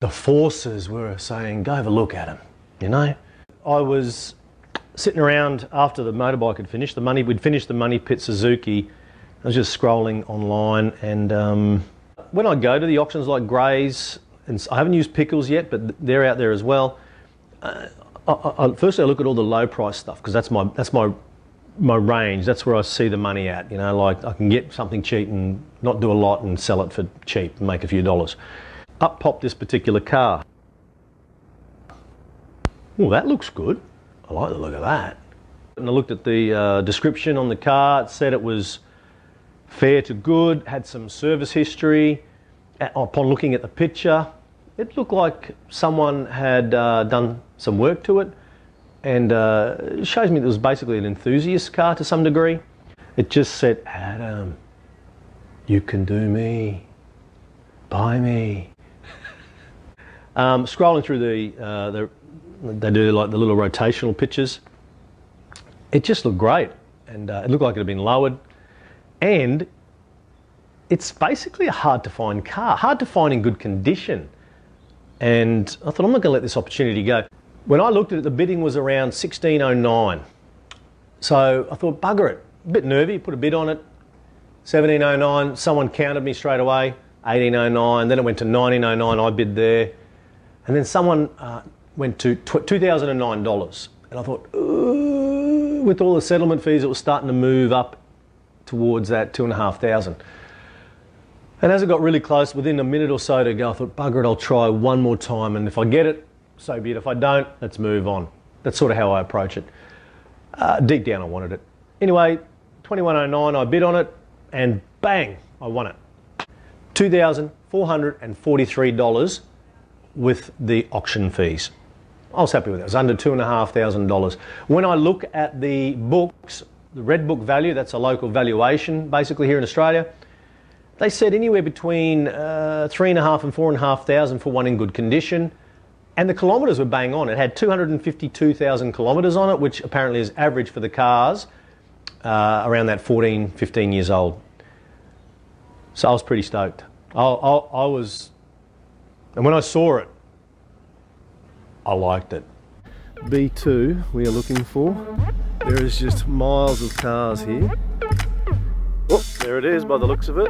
the forces were saying, go have a look at him, you know. I was sitting around after the motorbike had finished, we'd finished the Money Pit Suzuki. I was just scrolling online, and when I go to the auctions like Gray's, and I haven't used Pickles yet, but they're out there as well. Firstly, I look at all the low price stuff, because that's my range. That's where I see the money at. You know, like I can get something cheap and not do a lot and sell it for cheap and make a few dollars. Up popped this particular car. Oh, that looks good. I like the look of that. And I looked at the description on the car. It said it was fair to good, had some service history. Upon looking at the picture, it looked like someone had done some work to it, and it shows me that it was basically an enthusiast car to some degree. It just said, Adam, you can do me, buy me. Scrolling through they do like the little rotational pictures. It just looked great, and it looked like it had been lowered, and it's basically a hard to find car, hard to find in good condition. And I thought, I'm not going to let this opportunity go. When I looked at it, the bidding was around 1609. So I thought, bugger it, a bit nervy, put a bid on it. 1709, someone counted me straight away. 1809, then it went to 1909, I bid there. And then someone went to $2,009. And I thought, ooh, with all the settlement fees, it was starting to move up towards that 2,500. And as it got really close, within a minute or so to go, I thought, bugger it, I'll try one more time. And if I get it, so be it. If I don't, let's move on. That's sort of how I approach it. Deep down, I wanted it. Anyway, 2109, I bid on it, and bang, I won it. $2,443 with the auction fees. I was happy with it. It was under $2,500. When I look at the books, the Red Book value, that's a local valuation basically here in Australia, they said anywhere between 3,500 and 4,500 for one in good condition. And the kilometres were bang on. It had 252,000 kilometres on it, which apparently is average for the cars around that 14, 15 years old. So I was pretty stoked. I was, and when I saw it, I liked it. B2 we are looking for. There is just miles of cars here. Oh, there it is by the looks of it.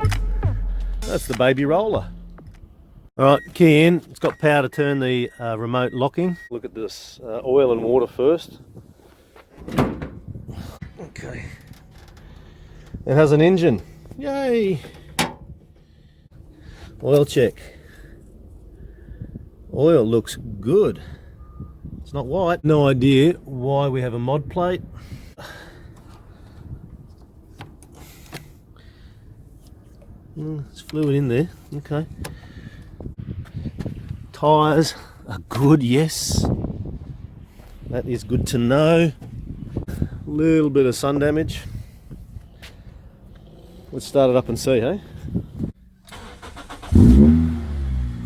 That's the baby Rolla. Alright, key in. It's got power to turn the remote locking. Look at this oil and water first. Okay. It has an engine. Yay! Oil check. Oil looks good. It's not white. No idea why we have a mod plate. There's fluid in there. Okay. Tyres are good, yes. That is good to know. Little bit of sun damage. Let's start it up and see, hey?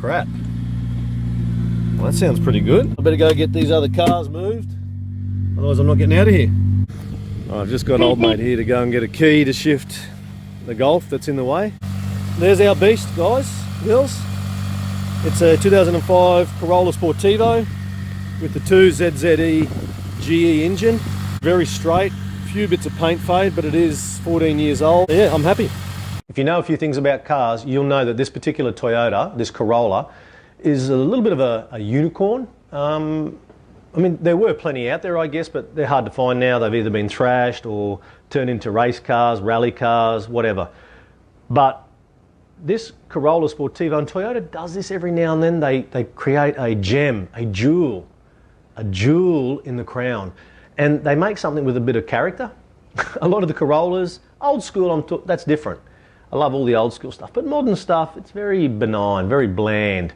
Crap. Well, that sounds pretty good. I better go get these other cars moved. Otherwise I'm not getting out of here. I've just got old mate here to go and get a key to shift the Golf that's in the way. There's our beast, guys, girls. It's a 2005 Corolla Sportivo with the 2ZZ-GE engine. Very straight, few bits of paint fade, but it is 14 years old. Yeah, I'm happy. If you know a few things about cars, you'll know that this particular Toyota, this Corolla, is a little bit of a unicorn. I mean, there were plenty out there, I guess, but they're hard to find now. They've either been thrashed or turned into race cars, rally cars, whatever. But this Corolla Sportivo, and Toyota does this every now and then, they create a gem, a jewel in the crown. And they make something with a bit of character. A lot of the Corollas, old school, that's different. I love all the old school stuff, but modern stuff, it's very benign, very bland.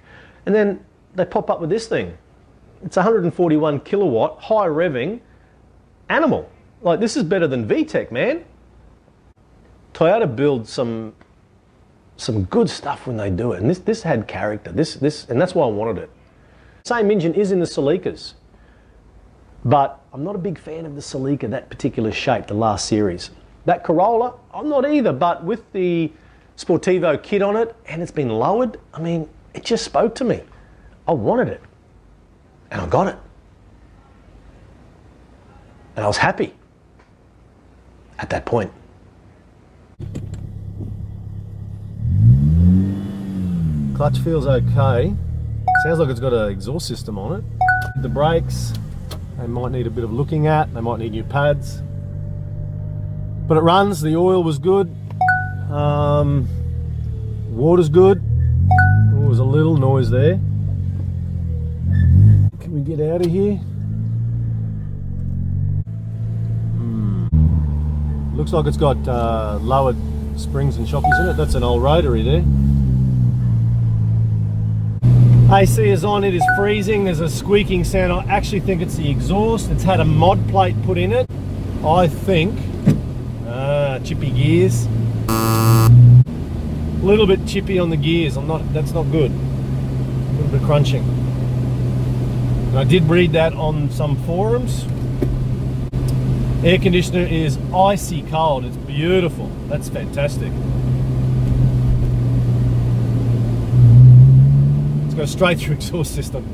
And then they pop up with this thing. It's 141 kilowatt, high revving animal. Like, this is better than VTEC, man. Toyota builds some good stuff when they do it, and this had character. And that's why I wanted it. Same engine is in the Celicas, but I'm not a big fan of the Celica, that particular shape, the last series. That Corolla, I'm not either, but with the Sportivo kit on it, and it's been lowered, I mean, it just spoke to me. I wanted it, and I got it. And I was happy at that point. Clutch feels okay. Sounds like it's got an exhaust system on it. The brakes, they might need a bit of looking at. They might need new pads. But it runs. The oil was good. Water's good. Oh, there was a little noise there. Can we get out of here? Looks like it's got lowered springs and shockies in it. That's an old rotary there. AC is on, it is freezing, there's a squeaking sound. I actually think it's the exhaust. It's had a mod plate put in it. I think, chippy gears. A little bit chippy on the gears, that's not good. A little bit crunching. And I did read that on some forums. Air conditioner is icy cold, it's beautiful, that's fantastic. It's got a straight through exhaust system.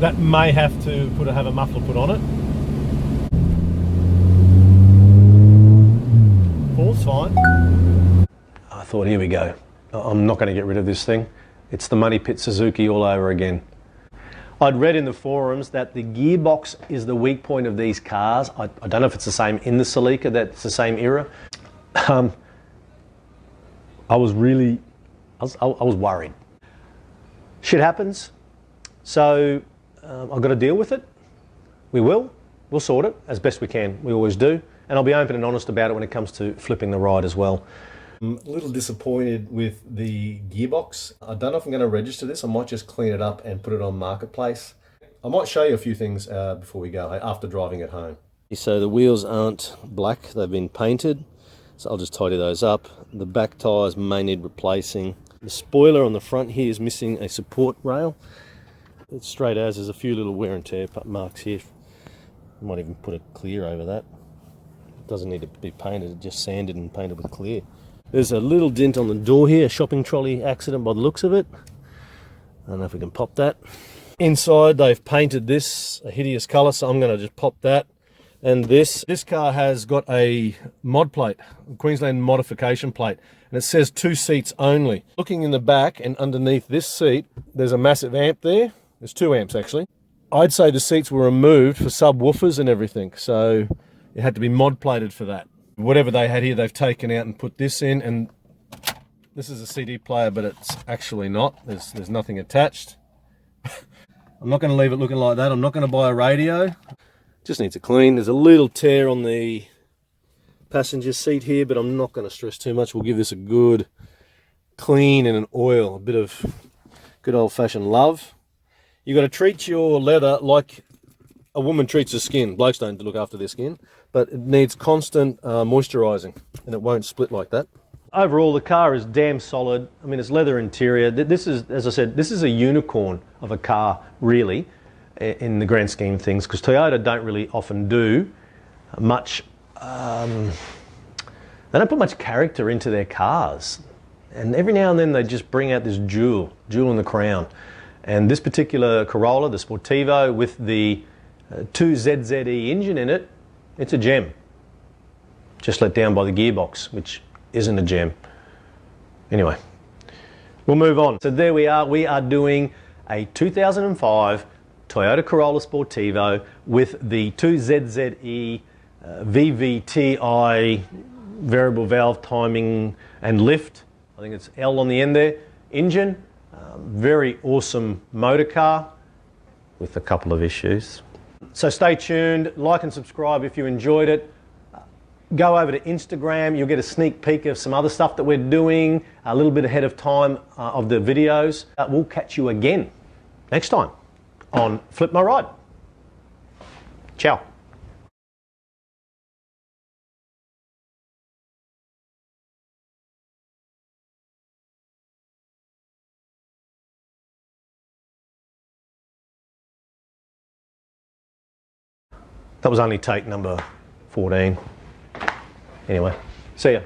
That may have to have a muffler put on it. All's fine. I thought, here we go. I'm not going to get rid of this thing. It's the Money Pit Suzuki all over again. I'd read in the forums that the gearbox is the weak point of these cars. I don't know if it's the same in the Celica, that's the same era. I was worried. Shit happens, so I've got to deal with it. We'll sort it as best we can, we always do. And I'll be open and honest about it when it comes to flipping the ride as well. I'm a little disappointed with the gearbox. I don't know if I'm going to register this. I might just clean it up and put it on Marketplace. I might show you a few things before we go, after driving it home. So the wheels aren't black, they've been painted. So I'll just tidy those up. The back tyres may need replacing. The spoiler on the front here is missing a support rail. It's straight as, there's a few little wear and tear marks here. I might even put a clear over that. It doesn't need to be painted, it's just sanded and painted with clear. There's a little dent on the door here, a shopping trolley accident by the looks of it. I don't know if we can pop that. Inside they've painted this a hideous colour, so I'm going to just pop that. And this car has got a mod plate, a Queensland modification plate, and it says 2 seats only. Looking in the back and underneath this seat, there's a massive amp there. There's 2 amps actually. I'd say the seats were removed for subwoofers and everything, so it had to be mod plated for that. Whatever they had here, they've taken out and put this in, and this is a CD player, but it's actually not. There's nothing attached. I'm not going to leave it looking like that. I'm not going to buy a radio. Just needs a clean. There's a little tear on the passenger seat here, but I'm not going to stress too much. We'll give this a good clean and an oil, a bit of good old-fashioned love. You've got to treat your leather like a woman treats her skin. Blokes don't look after their skin, but it needs constant moisturising, and it won't split like that. Overall, the car is damn solid. I mean, it's leather interior. This is, as I said, this is a unicorn of a car, really, in the grand scheme of things, because Toyota don't really often do much, they don't put much character into their cars. And every now and then they just bring out this jewel in the crown. And this particular Corolla, the Sportivo, with the 2ZZ-GE engine in it, it's a gem. Just let down by the gearbox, which isn't a gem. Anyway, we'll move on. So there we are doing a 2005 Toyota Corolla Sportivo with the 2ZZ-GE VVTi variable valve timing and lift. I think it's L on the end there. Engine, very awesome motor car with a couple of issues. So stay tuned, like and subscribe if you enjoyed it. Go over to Instagram, you'll get a sneak peek of some other stuff that we're doing a little bit ahead of time of the videos. We'll catch you again next time on Flip My Ride. Ciao. That was only take number 14. Anyway, see ya.